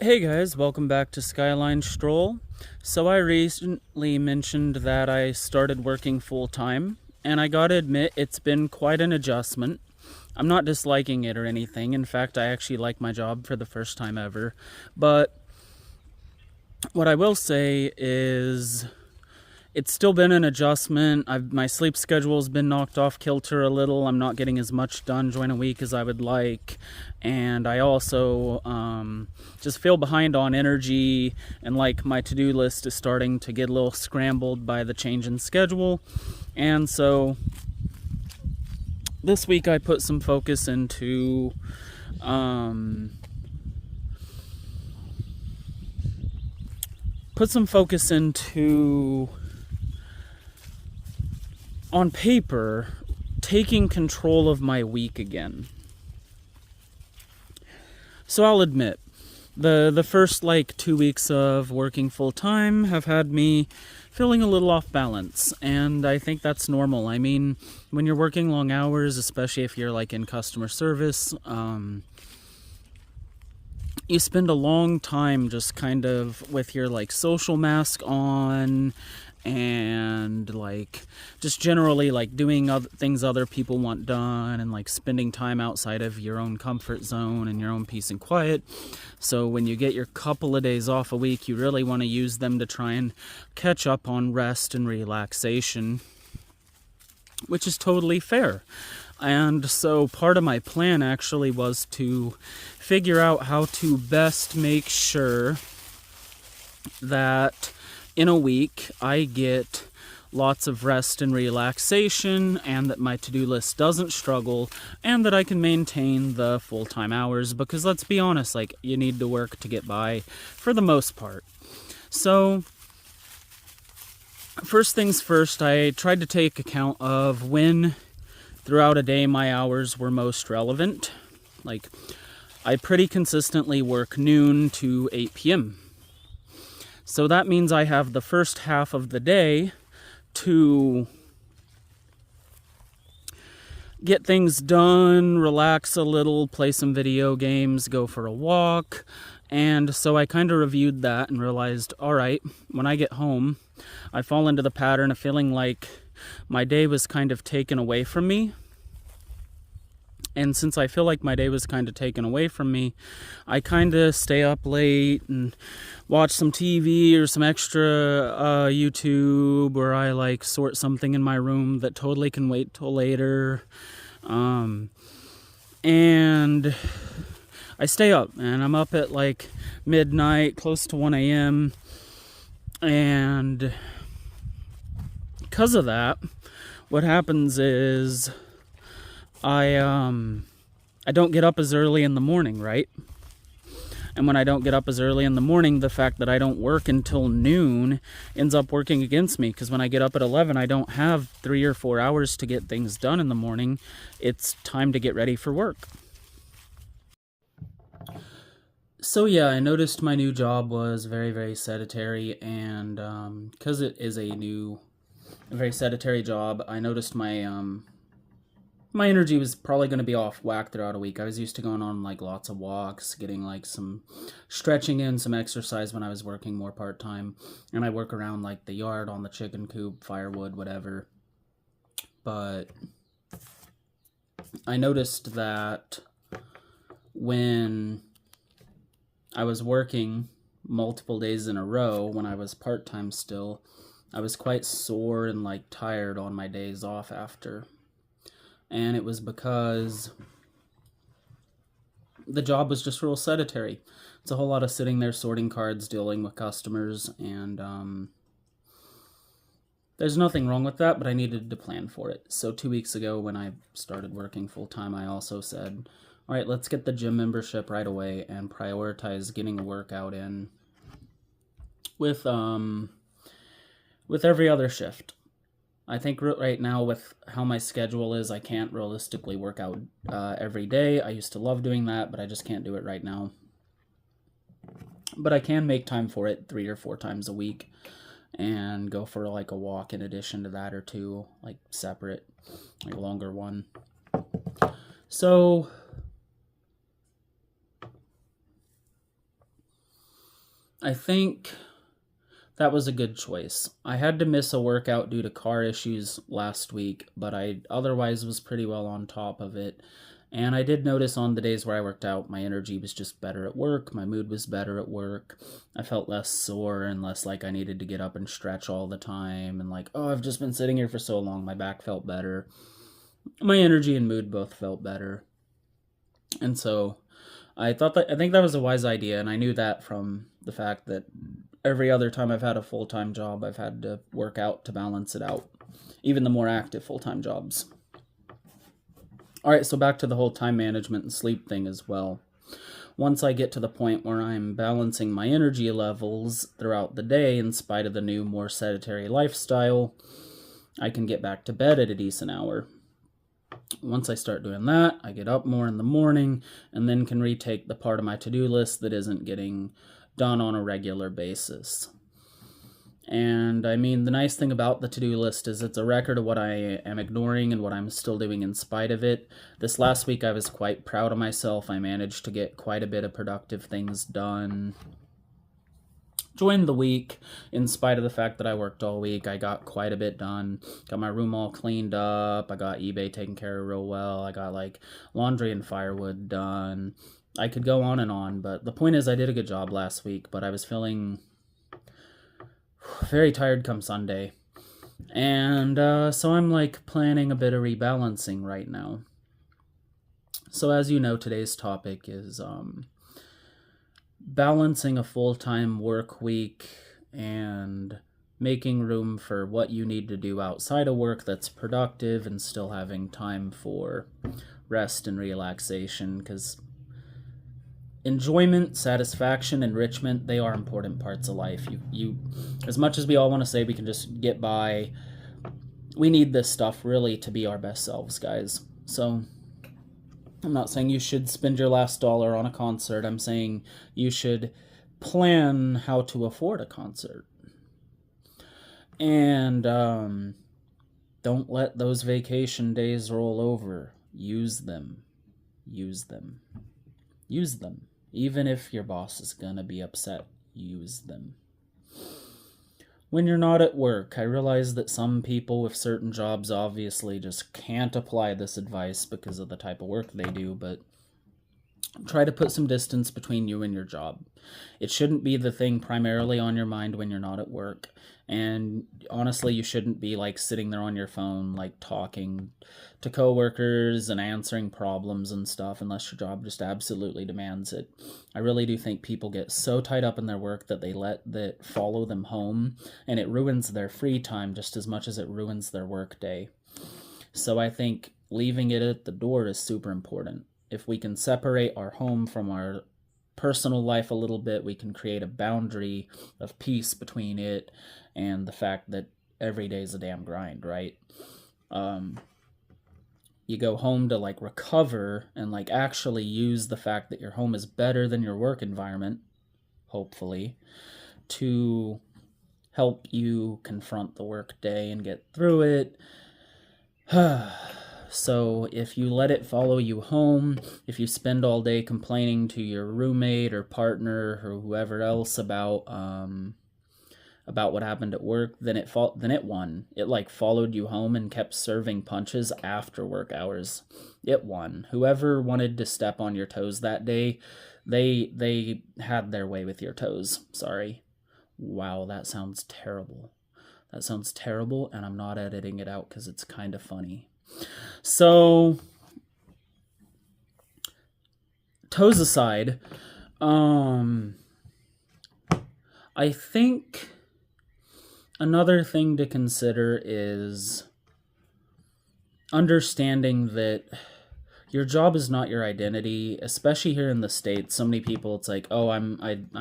Hey guys, welcome back to Skyline Stroll. So I recently mentioned that I started working full time, and I gotta admit it's been quite an adjustment. I'm not disliking it or anything. In fact, I actually like my job for the first time ever. But what I will say is it's still been an adjustment. My sleep schedule's been knocked off kilter a little. I'm not getting as much done during a week as I would like, and I also just feel behind on energy, and like my to-do list is starting to get a little scrambled by the change in schedule. And so this week I put some focus into um, on paper, taking control of my week again. So I'll admit, the first 2 weeks of working full time have had me feeling a little off balance, and I think that's normal. I mean, when you're working long hours, especially if you're in customer service, you spend a long time just kind of with your social mask on, and just generally doing other things other people want done, and spending time outside of your own comfort zone and your own peace and quiet. So when you get your couple of days off a week, you really want to use them to try and catch up on rest and relaxation, which is totally fair. And so part of my plan actually was to figure out how to best make sure that in a week I get lots of rest and relaxation, and that my to-do list doesn't struggle, and that I can maintain the full-time hours, because let's be honest, you need to work to get by for the most part. So first things first, I tried to take account of when throughout a day my hours were most relevant. I pretty consistently work noon to 8 p.m. So that means I have the first half of the day to get things done, relax a little, play some video games, go for a walk. And so I kind of reviewed that and realized, all right, when I get home, I fall into the pattern of feeling like my day was kind of taken away from me. And since I feel like my day was kind of taken away from me, I kind of stay up late and watch some TV or some extra YouTube, or I sort something in my room that totally can wait till later. And I stay up, and I'm up at midnight, close to 1 a.m. And because of that, what happens is I don't get up as early in the morning, right? And when I don't get up as early in the morning, the fact that I don't work until noon ends up working against me, because when I get up at 11, I don't have 3 or 4 hours to get things done in the morning. It's time to get ready for work. So yeah, I noticed my new job was very, very sedentary, and because it is a very sedentary job, I noticed my energy was probably going to be off whack throughout a week. I was used to going on lots of walks, getting some stretching in, some exercise when I was working more part-time, and I work around the yard, on the chicken coop, firewood, whatever. But I noticed that when I was working multiple days in a row, when I was part-time still, I was quite sore and tired on my days off after. And it was because the job was just real sedentary. It's a whole lot of sitting there sorting cards, dealing with customers, and there's nothing wrong with that, but I needed to plan for it. So 2 weeks ago, when I started working full-time, I also said, all right, let's get the gym membership right away and prioritize getting a workout in with every other shift. I think right now, with how my schedule is, I can't realistically work out every day. I used to love doing that, but I just can't do it right now. But I can make time for it 3 or 4 times a week, and go for a walk in addition to that, or 2, separate, longer one. So I think that was a good choice. I had to miss a workout due to car issues last week, but I otherwise was pretty well on top of it. And I did notice on the days where I worked out, my energy was just better at work, my mood was better at work. I felt less sore and less like I needed to get up and stretch all the time and like, oh, I've just been sitting here for so long, my back felt better. My energy and mood both felt better. And so I think that was a wise idea, and I knew that from the fact that every other time I've had a full-time job, I've had to work out to balance it out. Even the more active full-time jobs. All right, so back to the whole time management and sleep thing as well. Once I get to the point where I'm balancing my energy levels throughout the day in spite of the new, more sedentary lifestyle, I can get back to bed at a decent hour. Once I start doing that, I get up more in the morning and then can retake the part of my to-do list that isn't getting done on a regular basis. And I mean, the nice thing about the to-do list is it's a record of what I am ignoring and what I'm still doing in spite of it. This last week I was quite proud of myself. I managed to get quite a bit of productive things done. Joined the week, in spite of the fact that I worked all week, I got quite a bit done. Got my room all cleaned up. I got eBay taken care of real well. I got like laundry and firewood done. I could go on, but the point is I did a good job last week, but I was feeling very tired come Sunday. And so I'm like planning a bit of rebalancing right now. So as you know, today's topic is balancing a full-time work week and making room for what you need to do outside of work that's productive and still having time for rest and relaxation, because enjoyment, satisfaction, enrichment, they are important parts of life. You as much as we all want to say we can just get by, we need this stuff really to be our best selves, guys. So I'm not saying you should spend your last dollar on a concert. I'm saying you should plan how to afford a concert. And don't let those vacation days roll over. Use them. Use them. Use them. Even if your boss is going to be upset, use them. When you're not at work, I realize that some people with certain jobs obviously just can't apply this advice because of the type of work they do, but try to put some distance between you and your job. It shouldn't be the thing primarily on your mind when you're not at work. And honestly, you shouldn't be like sitting there on your phone, like talking to coworkers and answering problems and stuff unless your job just absolutely demands it. I really do think people get so tied up in their work that they let that follow them home, and it ruins their free time just as much as it ruins their work day. So I think leaving it at the door is super important. If we can separate our home from our personal life a little bit, we can create a boundary of peace between it and the fact that every day is a damn grind, right? You go home to like recover and like actually use the fact that your home is better than your work environment, hopefully, to help you confront the work day and get through it. So if you let it follow you home, if you spend all day complaining to your roommate or partner or whoever else about what happened at work, then it won. It like followed you home and kept serving punches after work hours. It won. Whoever wanted to step on your toes that day, they had their way with your toes. Sorry. Wow, that sounds terrible. That sounds terrible, and I'm not editing it out because it's kind of funny. So, toes aside, I think another thing to consider is understanding that your job is not your identity, especially here in the States. So many people, it's like, oh, I'm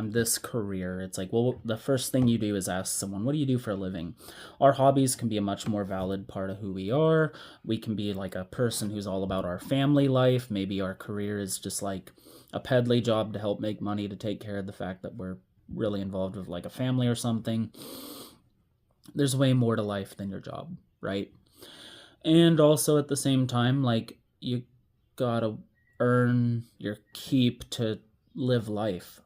this career. It's like, well, the first thing you do is ask someone, what do you do for a living? Our hobbies can be a much more valid part of who we are. We can be like a person who's all about our family life. Maybe our career is just like a peddly job to help make money to take care of the fact that we're really involved with like a family or something. There's way more to life than your job, right? And also at the same time, like, you gotta earn your keep to live life.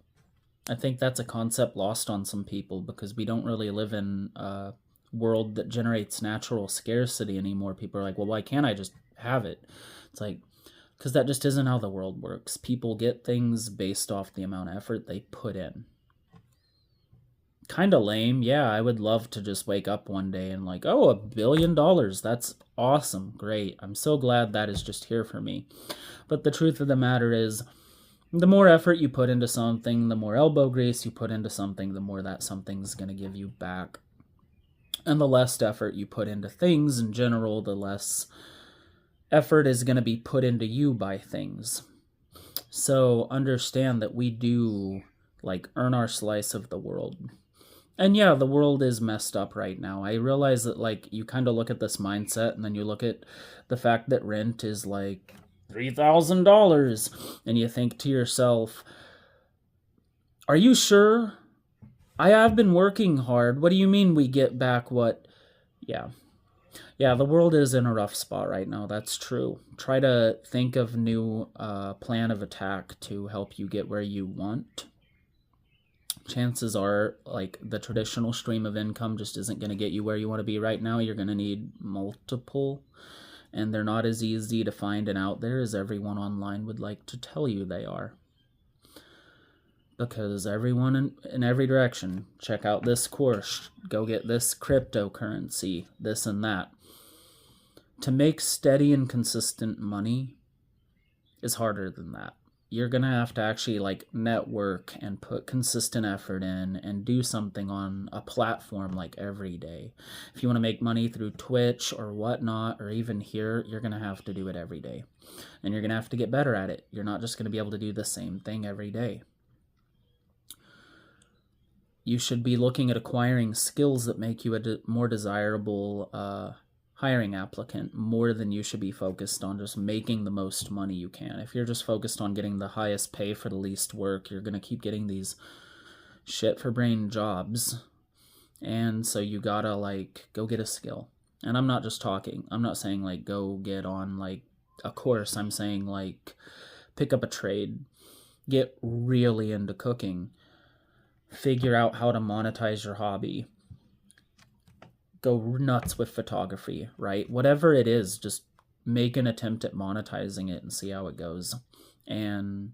I think that's a concept lost on some people because we don't really live in a world that generates natural scarcity anymore. People are like, well, why can't I just have it? It's like, because that just isn't how the world works. People get things based off the amount of effort they put in. Kind of lame. Yeah, I would love to just wake up one day and like, oh, $1 billion. That's awesome. Great. I'm so glad that is just here for me. But the truth of the matter is, the more effort you put into something, the more elbow grease you put into something, the more that something's going to give you back. And the less effort you put into things in general, the less effort is going to be put into you by things. So understand that we do like earn our slice of the world. And yeah, the world is messed up right now. I realize that like you kind of look at this mindset and then you look at the fact that rent is like $3,000 and you think to yourself, are you sure? I have been working hard. What do you mean we get back what? Yeah. Yeah, the world is in a rough spot right now. That's true. Try to think of new plan of attack to help you get where you want. Chances are, like, the traditional stream of income just isn't going to get you where you want to be right now. You're going to need multiple, and they're not as easy to find and out there as everyone online would like to tell you they are. Because everyone in every direction, check out this course, go get this cryptocurrency, this and that. To make steady and consistent money is harder than that. You're going to have to actually like network and put consistent effort in and do something on a platform like every day. If you want to make money through Twitch or whatnot, or even here, you're going to have to do it every day. And you're going to have to get better at it. You're not just going to be able to do the same thing every day. You should be looking at acquiring skills that make you a more desirable hiring applicant more than you should be focused on just making the most money you can. If you're just focused on getting the highest pay for the least work, you're going to keep getting these shit for brain jobs. And so you gotta like go get a skill. And I'm not just talking. I'm not saying like go get on like a course. I'm saying like pick up a trade. Get really into cooking. Figure out how to monetize your hobby. Go nuts with photography, right? Whatever it is, just make an attempt at monetizing it and see how it goes. And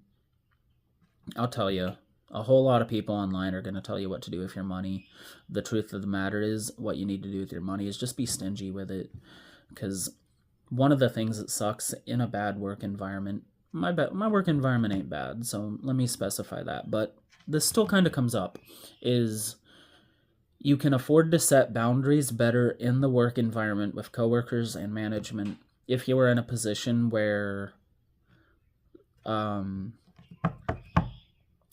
I'll tell you, a whole lot of people online are going to tell you what to do with your money. The truth of the matter is, what you need to do with your money is just be stingy with it. Because one of the things that sucks in a bad work environment, my work environment ain't bad, so let me specify that, but this still kind of comes up, is you can afford to set boundaries better in the work environment with coworkers and management if you are in a position where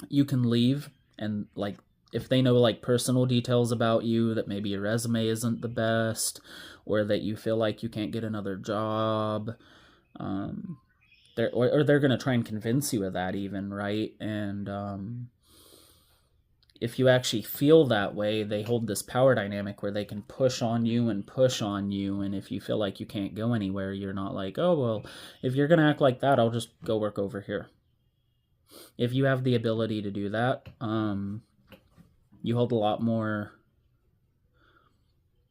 you can leave, and like if they know like personal details about you, that maybe your resume isn't the best, or that you feel like you can't get another job, they're going to try and convince you of that even, right? And if you actually feel that way, they hold this power dynamic where they can push on you, and if you feel like you can't go anywhere, you're not like, oh, well, if you're going to act like that, I'll just go work over here. If you have the ability to do that, you hold a lot more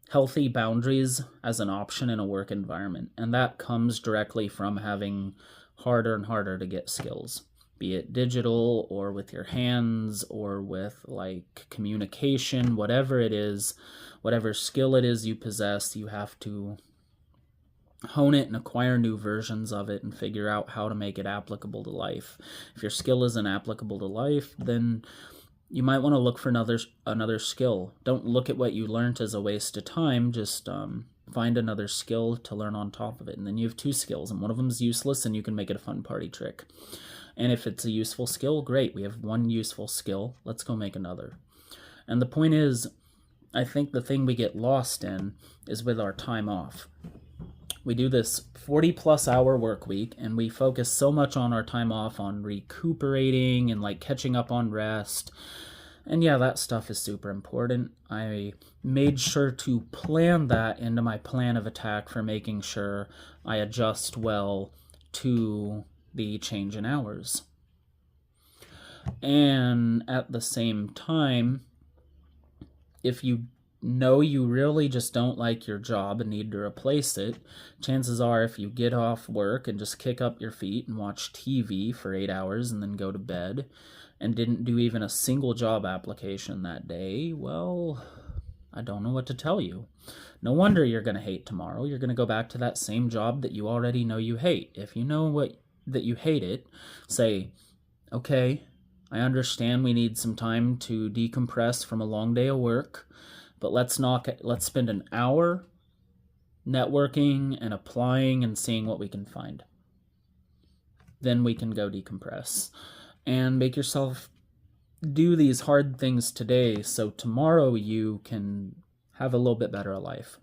healthy boundaries as an option in a work environment, and that comes directly from having harder and harder to get skills. Be it digital or with your hands or with like communication, whatever it is, whatever skill it is you possess, you have to hone it and acquire new versions of it and figure out how to make it applicable to life. If your skill isn't applicable to life, then you might want to look for another skill. Don't look at what you learned as a waste of time. Just find another skill to learn on top of it. And then you have 2 skills, and one of them is useless, and you can make it a fun party trick. And if it's a useful skill, great. We have 1 useful skill. Let's go make another. And the point is, I think the thing we get lost in is with our time off. We do this 40-plus hour work week, and we focus so much on our time off on recuperating and like catching up on rest. And yeah, that stuff is super important. I made sure to plan that into my plan of attack for making sure I adjust well to the change in hours. And at the same time, if you know you really just don't like your job and need to replace it, chances are if you get off work and just kick up your feet and watch TV for 8 hours and then go to bed and didn't do even a single job application that day, well, I don't know what to tell you. No wonder you're going to hate tomorrow. You're going to go back to that same job that you already know you hate. If you know that you hate it, say, okay, I understand we need some time to decompress from a long day of work, but let's spend an hour networking and applying and seeing what we can find. Then we can go decompress and make yourself do these hard things today so tomorrow you can have a little bit better life.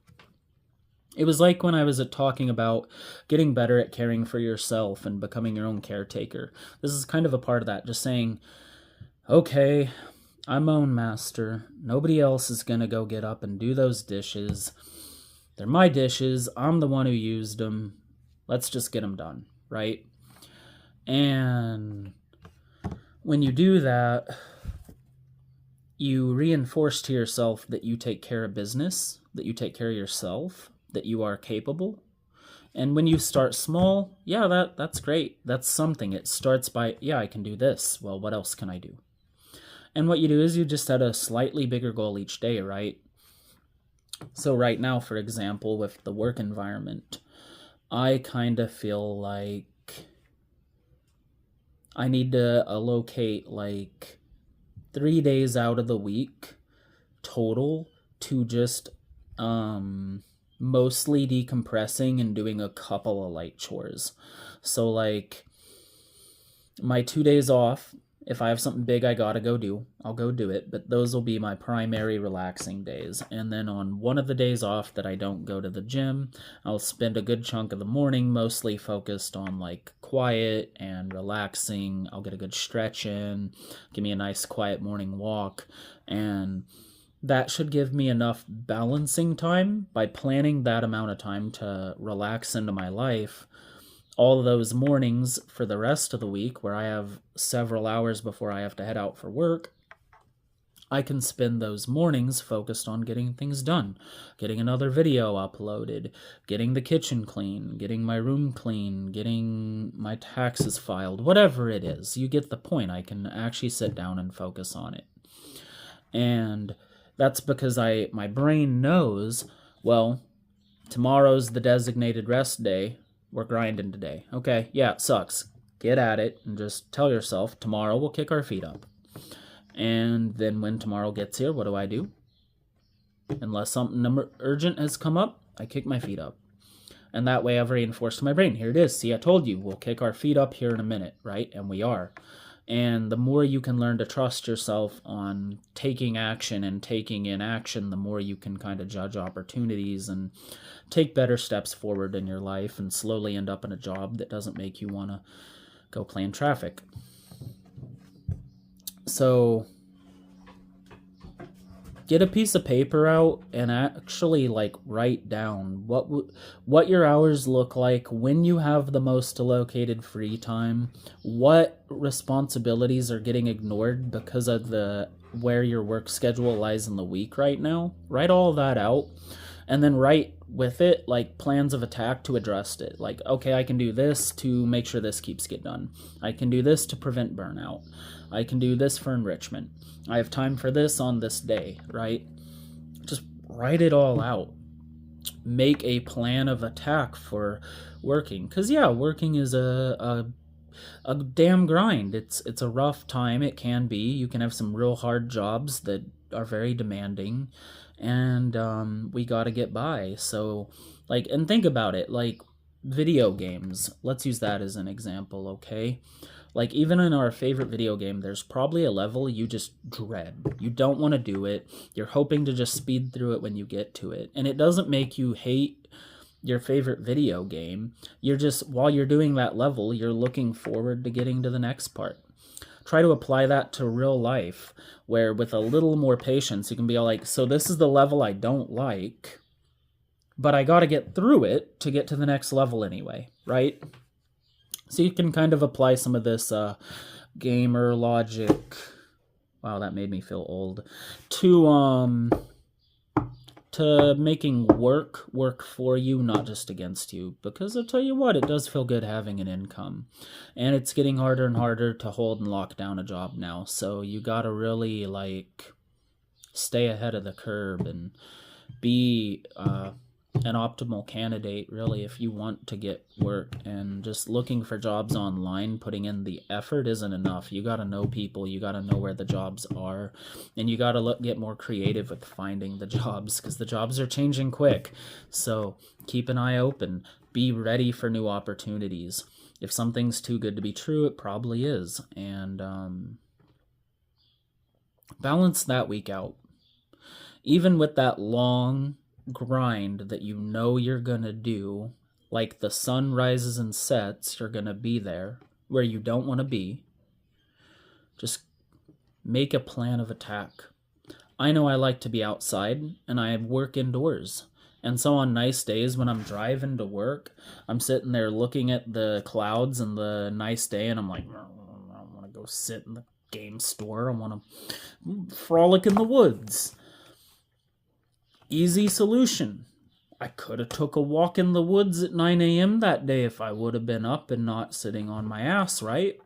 It was like when I was talking about getting better at caring for yourself and becoming your own caretaker. This is kind of a part of that, just saying, okay, I'm my own master. Nobody else is going to go get up and do those dishes. They're my dishes. I'm the one who used them. Let's just get them done, right? And when you do that, you reinforce to yourself that you take care of business, that you take care of yourself, that you are capable. And when you start small, yeah, that's great. That's something. It starts by, yeah, I can do this. Well, what else can I do? And what you do is you just set a slightly bigger goal each day, right? So right now, for example, with the work environment, I kind of feel like I need to allocate like 3 days out of the week total to just mostly decompressing and doing a couple of light chores. So like my 2 days off, if I have something big I gotta go do, I'll go do it, but those will be my primary relaxing days. And then on one of the days off that I don't go to the gym, I'll spend a good chunk of the morning mostly focused on like quiet and relaxing. I'll get a good stretch in, give me a nice quiet morning walk, and that should give me enough balancing time by planning that amount of time to relax into my life. All of those mornings for the rest of the week where I have several hours before I have to head out for work, I can spend those mornings focused on getting things done, getting another video uploaded, getting the kitchen clean, getting my room clean, getting my taxes filed, whatever it is. You get the point. I can actually sit down and focus on it. And that's because my brain knows, well, tomorrow's the designated rest day. We're grinding today. Okay, yeah, it sucks. Get at it and just tell yourself, tomorrow we'll kick our feet up. And then when tomorrow gets here, what do? Unless something urgent has come up, I kick my feet up. And that way I've reinforced my brain. Here it is. See, I told you, we'll kick our feet up here in a minute, right? And we are. And the more you can learn to trust yourself on taking action and taking in action, the more you can kind of judge opportunities and take better steps forward in your life and slowly end up in a job that doesn't make you want to go play in traffic. So get a piece of paper out and actually like write down what your hours look like, when you have the most allocated free time, what responsibilities are getting ignored because of where your work schedule lies in the week right now. Write all that out and then write with it like plans of attack to address it. Like, okay, I can do this to make sure this keeps getting done. I can do this to prevent burnout. I can do this for enrichment. I have time for this on this day, right? Just write it all out. Make a plan of attack for working. Because, yeah, working is a damn grind. It's a rough time. It can be. You can have some real hard jobs that are very demanding. And we got to get by. So, like, and think about it. Like, video games. Let's use that as an example, okay? Like, even in our favorite video game, there's probably a level you just dread. You don't want to do it. You're hoping to just speed through it when you get to it. And it doesn't make you hate your favorite video game. You're just, while you're doing that level, you're looking forward to getting to the next part. Try to apply that to real life, where with a little more patience, you can be all like, so this is the level I don't like, but I got to get through it to get to the next level anyway, right? So you can kind of apply some of this gamer logic. Wow, that made me feel old. To making work for you, not just against you. Because I'll tell you what, it does feel good having an income. And it's getting harder and harder to hold and lock down a job now. So you gotta really, like, stay ahead of the curve and be an optimal candidate, really, if you want to get work. And just looking for jobs online, putting in the effort isn't enough. You got to know people, you got to know where the jobs are, and you got to get more creative with finding the jobs, because the jobs are changing quick. So keep an eye open, be ready for new opportunities. If something's too good to be true, it probably is. And balance that week out. Even with that long grind that you know you're gonna do, like the sun rises and sets, you're gonna be there where you don't want to be. Just make a plan of attack. I know I like to be outside and I work indoors. And so on nice days when I'm driving to work, I'm sitting there looking at the clouds and the nice day, and I'm like, I want to go sit in the game store. I want to frolic in the woods. Easy solution. I could have took a walk in the woods at 9 a.m. that day if I would have been up and not sitting on my ass, right?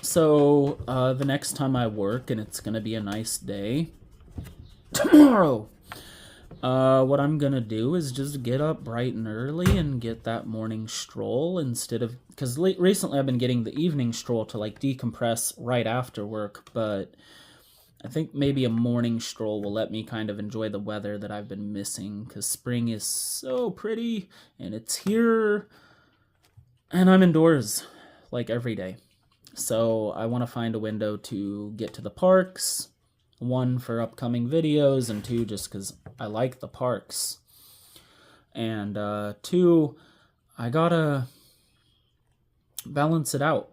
So the next time I work, and it's going to be a nice day, tomorrow, what I'm going to do is just get up bright and early and get that morning stroll instead of... Because recently I've been getting the evening stroll to, like, decompress right after work, but I think maybe a morning stroll will let me kind of enjoy the weather that I've been missing, because spring is so pretty, and it's here, and I'm indoors, like, every day. So I want to find a window to get to the parks, one, for upcoming videos, and two, just because I like the parks. And two, I gotta balance it out.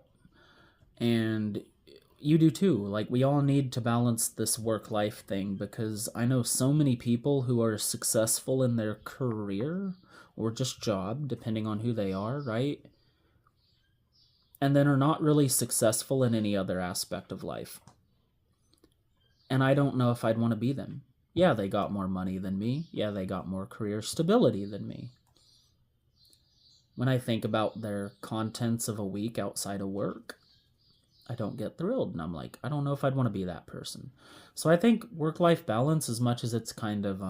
And you do too. Like, we all need to balance this work-life thing, because I know so many people who are successful in their career or just job, depending on who they are, right? And then are not really successful in any other aspect of life. And I don't know if I'd want to be them. Yeah, they got more money than me. Yeah, they got more career stability than me. When I think about their contents of a week outside of work, I don't get thrilled. And I'm like, I don't know if I'd want to be that person. So I think work-life balance, as much as it's kind of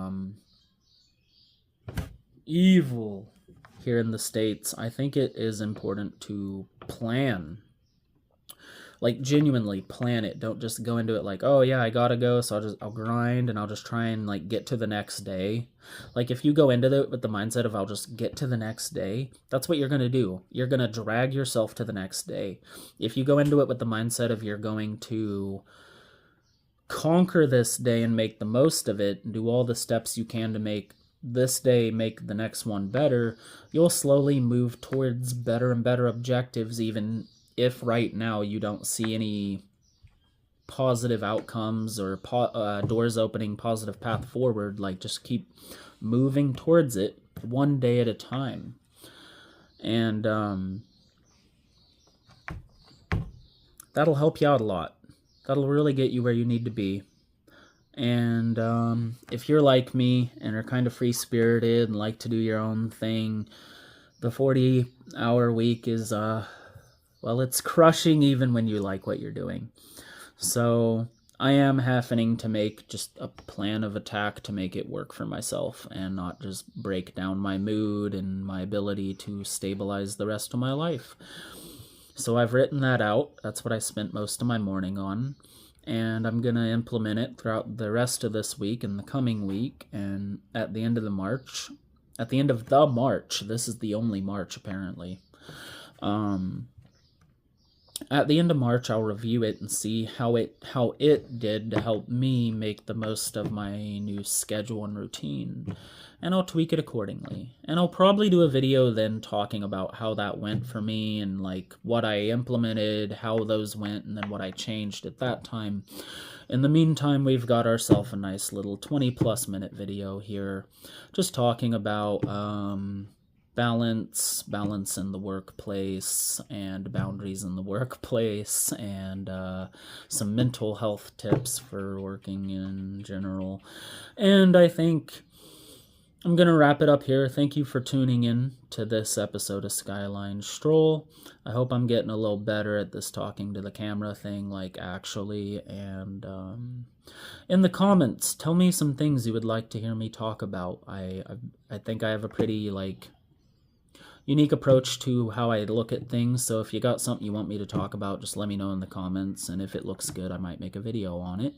evil here in the States, I think it is important to plan. Like, genuinely plan it. Don't just go into it like, oh yeah, I gotta go, so I'll grind and I'll just try and, like, get to the next day. Like, if you go into it with the mindset of I'll just get to the next day, that's what you're gonna do. You're gonna drag yourself to the next day. If you go into it with the mindset of you're going to conquer this day and make the most of it and do all the steps you can to make this day make the next one better, you'll slowly move towards better and better objectives, even if right now you don't see any positive outcomes or doors opening, positive path forward. Like, just keep moving towards it one day at a time. And that'll help you out a lot. That'll really get you where you need to be. And if you're like me and are kind of free-spirited and like to do your own thing, the 40-hour week is, well, it's crushing even when you like what you're doing. So I am having to make just a plan of attack to make it work for myself and not just break down my mood and my ability to stabilize the rest of my life. So I've written that out. That's what I spent most of my morning on. And I'm going to implement it throughout the rest of this week and the coming week. And at the end of the March, this is the only March apparently. At the end of March, I'll review it and see how it did to help me make the most of my new schedule and routine. And I'll tweak it accordingly. And I'll probably do a video then talking about how that went for me and, like, what I implemented, how those went, and then what I changed at that time. In the meantime, we've got ourselves a nice little 20-plus minute video here just talking about balance in the workplace, and boundaries in the workplace, and some mental health tips for working in general. And I think I'm going to wrap it up here. Thank you for tuning in to this episode of Skyline Stroll. I hope I'm getting a little better at this talking to the camera thing, like actually. And in the comments, tell me some things you would like to hear me talk about. I think I have a pretty unique approach to how I look at things. So if you got something you want me to talk about, just let me know in the comments. And if it looks good, I might make a video on it.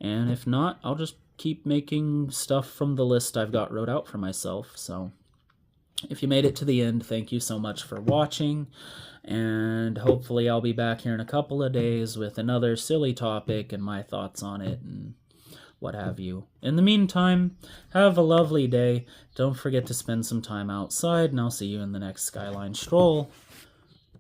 And if not, I'll just keep making stuff from the list I've got wrote out for myself. So if you made it to the end, thank you so much for watching. And hopefully I'll be back here in a couple of days with another silly topic and my thoughts on it and what have you. In the meantime, have a lovely day. Don't forget to spend some time outside, and I'll see you in the next Skyline Stroll.